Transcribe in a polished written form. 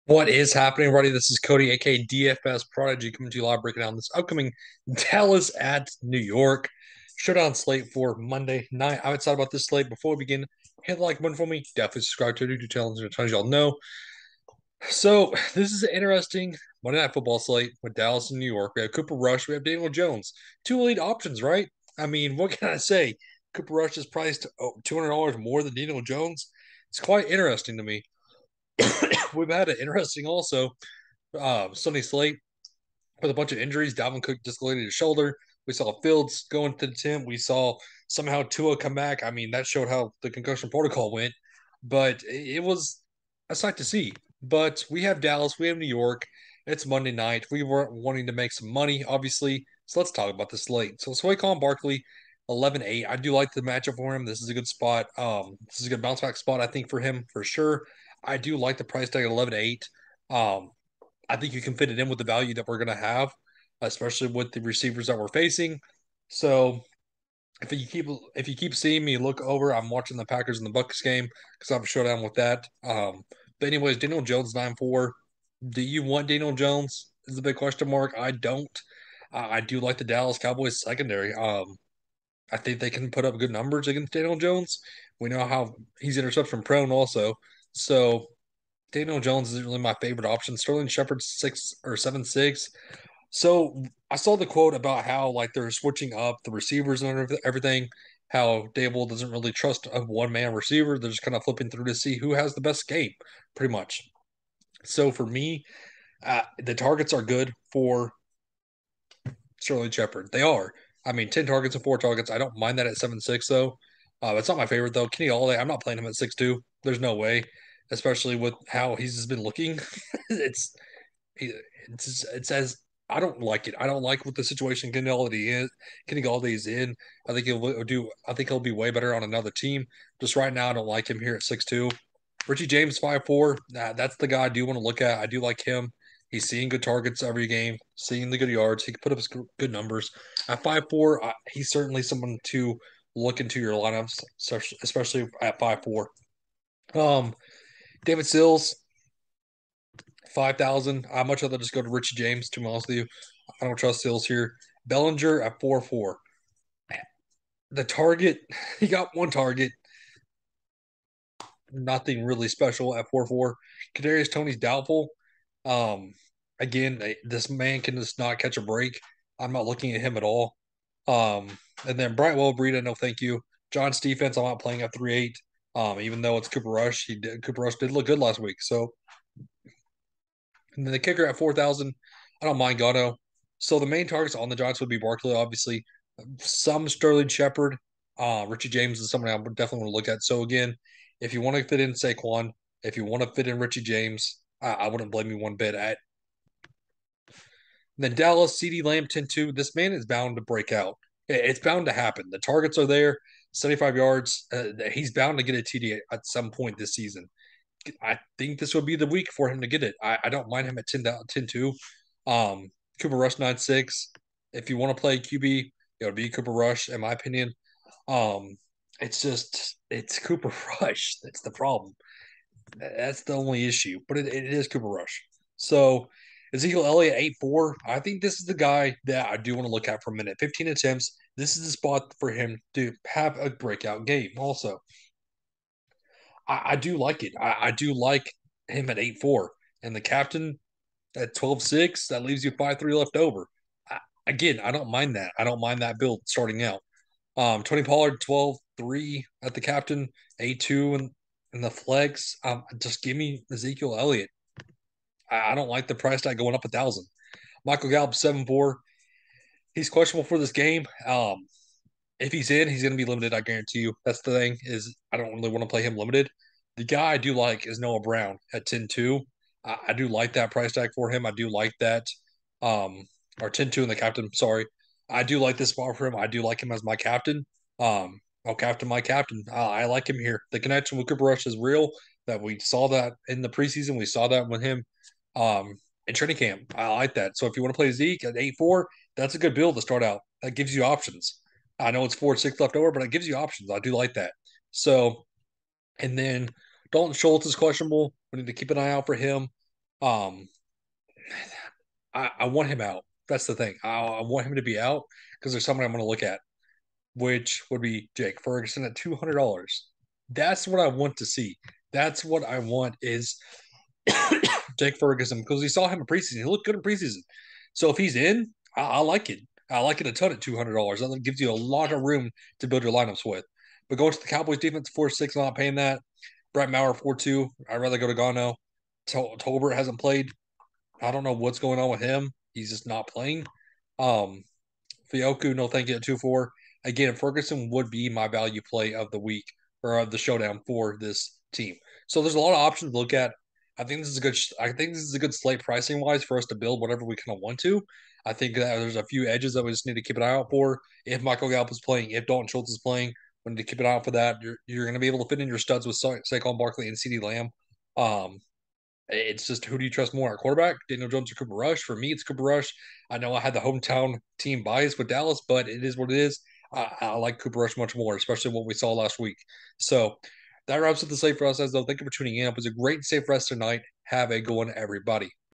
What is happening, everybody? This is Cody, aka DFS Prodigy, coming to you live, breaking down this upcoming Dallas at New York showdown slate for Monday night. I'm excited about this slate. Before we begin, hit the like button for me. Definitely subscribe to the YouTube channel, as y'all know. So this is an interesting Monday Night Football slate with Dallas and New York. We have Cooper Rush, we have Daniel Jones, two elite options, right? I mean, what can I say? Cooper Rush is priced $200 more than Daniel Jones. It's quite interesting to me. We've had an interesting also Sunny slate with a bunch of injuries. Dalvin Cook dislocated his shoulder. We saw Fields go into the tent. We saw somehow Tua come back. I mean, that showed how the concussion protocol went, but it was a sight to see. But we have Dallas, we have New York. It's Monday night. We were wanting to make some money, obviously. So let's talk about the slate. So Saquon Barkley, 11-8. I do like the matchup for him. This is a good spot. This is a good bounce back spot, I think, for him for sure. I do like the price tag at 11-8. Um, I think you can fit it in with the value that we're going to have, especially with the receivers that we're facing. So if you keep seeing me look over, I'm watching the Packers and the Bucks game because I'm showdown with that. But anyways, Daniel Jones 9-4. Do you want Daniel Jones? Is a big question mark. I don't. I do like the Dallas Cowboys secondary. I think they can put up good numbers against Daniel Jones. We know how he's interception prone also. So Daniel Jones isn't really my favorite option. Sterling Shepard's 6 or 7-6. So I saw the quote about how like they're switching up the receivers and everything. How Dable doesn't really trust a one man receiver. They're just kind of flipping through to see who has the best game, pretty much. So for me, the targets are good for Sterling Shepard. They are. I mean, 10 targets and 4 targets. I don't mind that at 7-6 though. It's not my favorite though. Kenny Galladay, I'm not playing him at 6-2. There's no way, especially with how he's just been looking. it's it says I don't like it. I don't like what the situation Kenny Galladay is in. I think he'll do. I think he'll be way better on another team. Just right now, I don't like him here at 6-2. Richie James 5-4. That's the guy I do want to look at. I do like him. He's seeing good targets every game, seeing the good yards. He can put up good numbers. At 5-4, he's certainly someone to look into your lineups, especially at 5-4. Um, David Sills, 5,000. I'd much rather just go to Richie James, to be honest with you. I don't trust Sills here. Bellinger at 4-4. The target, he got one target, nothing really special at 4-4. Kadarius Toney's doubtful. Um, Again, this man can just not catch a break. I'm not looking at him at all. And then Brightwell Breida, no thank you. John's defense, I'm not playing at 3-8. Even though it's Cooper Rush, Cooper Rush did look good last week. So, and then the kicker at 4,000, I don't mind Gatto. So the main targets on the Giants would be Barkley, obviously. Some Sterling Shepard. Richie James is someone I would definitely want to look at. So again, if you want to fit in Saquon, if you want to fit in Richie James, I wouldn't blame you one bit. Then Dallas, CD Lamb 10-2. This man is bound to break out. It's bound to happen. The targets are there, 75 yards. He's bound to get a TD at some point this season. I think this would be the week for him to get it. I don't mind him at 10-2. Cooper Rush 9-6. If you want to play QB, it would be Cooper Rush, in my opinion. Um, it's Cooper Rush. That's the problem. That's the only issue. But it is Cooper Rush. So Ezekiel Elliott 8-4. I think this is the guy that I do want to look at for a minute. 15 attempts. This is the spot for him to have a breakout game. Also, I do like it. I do like him at 8-4. And the captain at 12-6, that leaves you 5-3 left over. Again, I don't mind that. I don't mind that build starting out. Tony Pollard 12-3 at the captain, 8-2 in the flex. Just give me Ezekiel Elliott. I don't like the price tag going up 1,000. Michael Gallup 7-4. He's questionable for this game. If he's in, he's going to be limited. I guarantee you. That's the thing is I don't really want to play him limited. The guy I do like is Noah Brown at 10-2. I do like that price tag for him. I do like that. Or 10-2 in the captain. Sorry. I do like this spot for him. I do like him as my captain. I'll captain my captain. I like him here. The connection with Cooper Rush is real. That we saw that in the preseason. We saw that with him in training camp. I like that. So if you want to play Zeke at 8-4, that's a good build to start out. That gives you options. I know it's 4-6 left over, but it gives you options. I do like that. So, and then Dalton Schultz is questionable. We need to keep an eye out for him. Um, I want him out. That's the thing. I want him to be out because there's someone I'm going to look at, which would be Jake Ferguson at $200. That's what I want to see. That's what I want is Jake Ferguson because we saw him in preseason. He looked good in preseason. So if he's in, I like it. I like it a ton at $200. That gives you a lot of room to build your lineups with. But going to the Cowboys defense 4-6, I'm not paying that. Brett Maurer 4-2. I'd rather go to Gano. Tolbert hasn't played. I don't know what's going on with him. He's just not playing. Um, Fioku, no thank you at 2-4. Again, Ferguson would be my value play of the week or of the showdown for this team. So there's a lot of options to look at. I think this is a good. I think this is a good slate pricing wise for us to build whatever we kind of want to. I think that there's a few edges that we just need to keep an eye out for. If Michael Gallup is playing, if Dalton Schultz is playing, we need to keep an eye out for that. You're going to be able to fit in your studs with Saquon Barkley and CeeDee Lamb. Um, it's just who do you trust more at quarterback? Daniel Jones or Cooper Rush? For me, it's Cooper Rush. I know I had the hometown team bias with Dallas, but it is what it is. I like Cooper Rush much more, especially what we saw last week. So that wraps up the slate for us, as though. Thank you for tuning in. It was a great safe rest tonight. Have a good one, everybody.